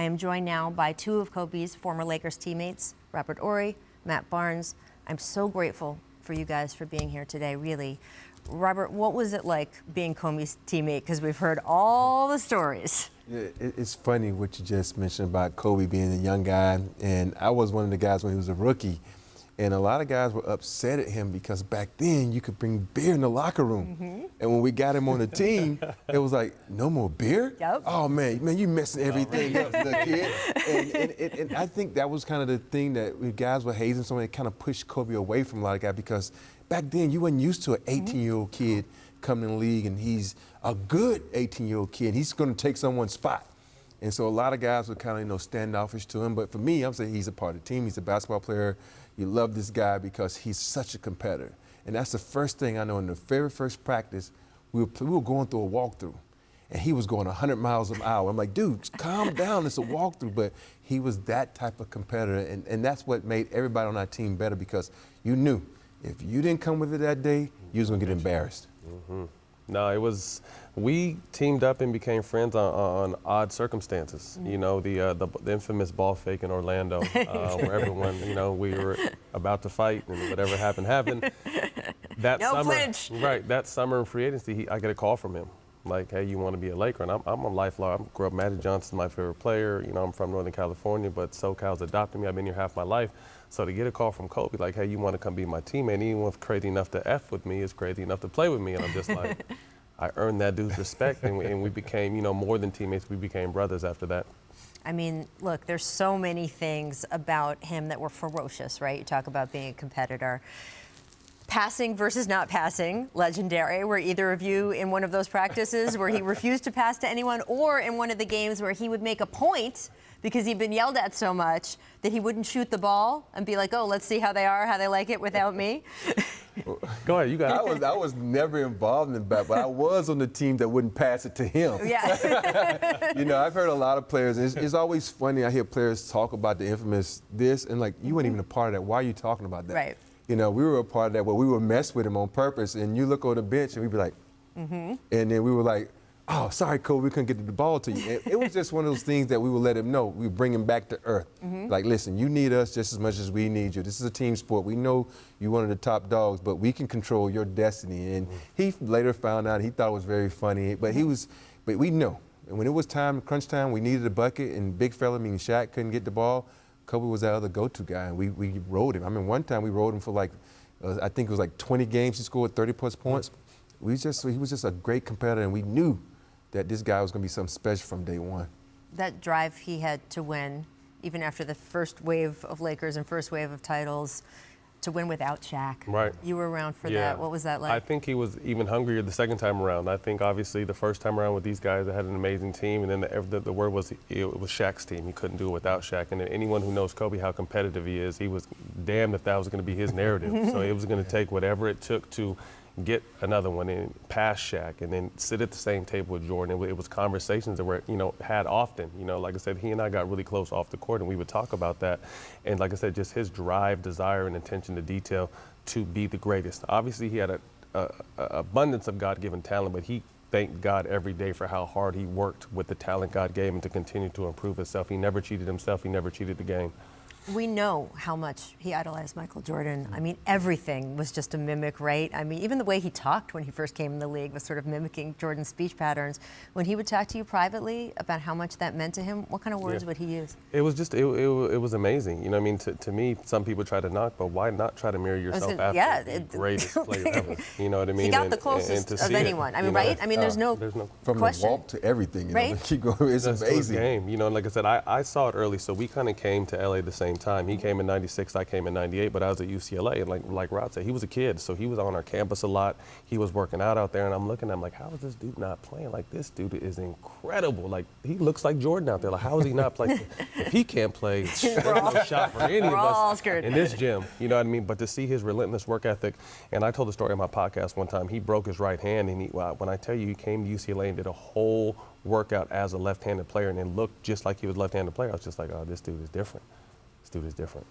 I am joined now by two of Kobe's former Lakers teammates, Robert Horry, Matt Barnes. I'm so grateful for you guys for being here today, really. Robert, what was it like being Kobe's teammate? Because we've heard all the stories. Yeah, it's funny what you just mentioned about Kobe being a young guy, and I was one of the guys when he was a rookie, and a lot of guys were upset at him because back then you could bring beer in the locker room, and when we got him on the team, it was like, no more beer? Yep. Oh man, you messing everything up, the kid. And I think that was kind of the thing that when guys were hazing someone, it kind of pushed Kobe away from a lot of guys because back then you weren't used to an 18-year-old kid coming in the league, and he's a good 18-year-old kid. He's going to take someone's spot. And so a lot of guys were kind of, standoffish to him. But for me, I'm saying he's a part of the team. He's a basketball player. You love this guy because he's such a competitor. And that's the first thing I know. In the very first practice, we were going through a walkthrough, and he was going 100 miles an hour. I'm like, dude, calm down. It's a walkthrough. But he was that type of competitor, and that's what made everybody on our team better because you knew if you didn't come with it that day, you was going to get embarrassed. No, we teamed up and became friends on odd circumstances. You know, the infamous ball fake in Orlando, where everyone, we were about to fight and whatever happened. That no summer, flinch. Right, that summer in free agency, I get a call from him. Like, hey, you want to be a Laker? And I'm a lifelong, I grew up, Magic Johnson's my favorite player. I'm from Northern California, but SoCal's adopted me. I've been here half my life. So to get a call from Kobe, like, hey, you want to come be my teammate? Anyone that's crazy enough to F with me is crazy enough to play with me. And I'm just like, I earned that dude's respect, and we became, more than teammates. We became brothers after that. I mean, look, there's so many things about him that were ferocious, right? You talk about being a competitor. Passing versus not passing, legendary. Were either of you in one of those practices where he refused to pass to anyone, or in one of the games where he would make a point because he'd been yelled at so much that he wouldn't shoot the ball and be like, oh, let's see how they like it without me? Go ahead, you got it. I was never involved in that, but I was on the team that wouldn't pass it to him. Yeah. I've heard a lot of players. It's always funny. I hear players talk about the infamous this, and like, you weren't even a part of that. Why are you talking about that? Right. We were a part of that where we would mess with him on purpose, and you look on the bench and we'd be like, and then we were like, oh, sorry, Kobe, we couldn't get the ball to you. It was just one of those things that we would let him know. We would bring him back to earth. Like, listen, you need us just as much as we need you. This is a team sport. We know you're one of the top dogs, but we can control your destiny. And he later found out, he thought it was very funny, but but we know. And when it was time, crunch time, we needed a bucket, and big fella, meaning Shaq, couldn't get the ball. Kobe was that other go-to guy, and we rode him. I mean, one time we rode him for I think it was 20 games. He scored 30-plus points. He was just a great competitor, and we knew that this guy was going to be something special from day one. That drive he had to win, even after the first wave of Lakers and first wave of titles, to win without Shaq. Right. You were around for that. What was that like? I think he was even hungrier the second time around. I think obviously the first time around with these guys, they had an amazing team, and then the word was it was Shaq's team. He couldn't do it without Shaq. And anyone who knows Kobe, how competitive he is, he was damned if that was going to be his narrative. So it was going to take whatever it took to get another one in past Shaq, and then sit at the same table with Jordan. It was conversations that were, had often. Like I said, he and I got really close off the court, and we would talk about that. And like I said, just his drive, desire, and attention to detail to be the greatest. Obviously, he had a abundance of God-given talent, but he thanked God every day for how hard he worked with the talent God gave him to continue to improve himself. He never cheated himself. He never cheated the game. We know how much he idolized Michael Jordan. I mean, everything was just a mimic, right? I mean, even the way he talked when he first came in the league was sort of mimicking Jordan's speech patterns. When he would talk to you privately about how much that meant to him, what kind of words would he use? It was just, it was amazing. To me, some people try to knock, but why not try to mirror yourself after the greatest player ever? You know what I mean? He got the closest of anyone. I mean, right? I mean, there's no from question. the walk to everything. Right? Keep going. It's amazing. Game. Like I said, I saw it early, so we kind of came to LA the same time. He came in '96, I came in '98, but I was at UCLA, and like Rod said, he was a kid, so he was on our campus a lot. He was working out there, and I'm looking at him like, how is this dude not playing? Like, this dude is incredible. Like, he looks like Jordan out there. Like, how is he not playing? If he can't play, there's no shot for any of us in this gym. You know what I mean? But to see his relentless work ethic, and I told the story on my podcast one time. He broke his right hand, and when I tell you, he came to UCLA and did a whole workout as a left-handed player, and it looked just like he was a left-handed player. I was just like, oh, this dude is different. This dude is different.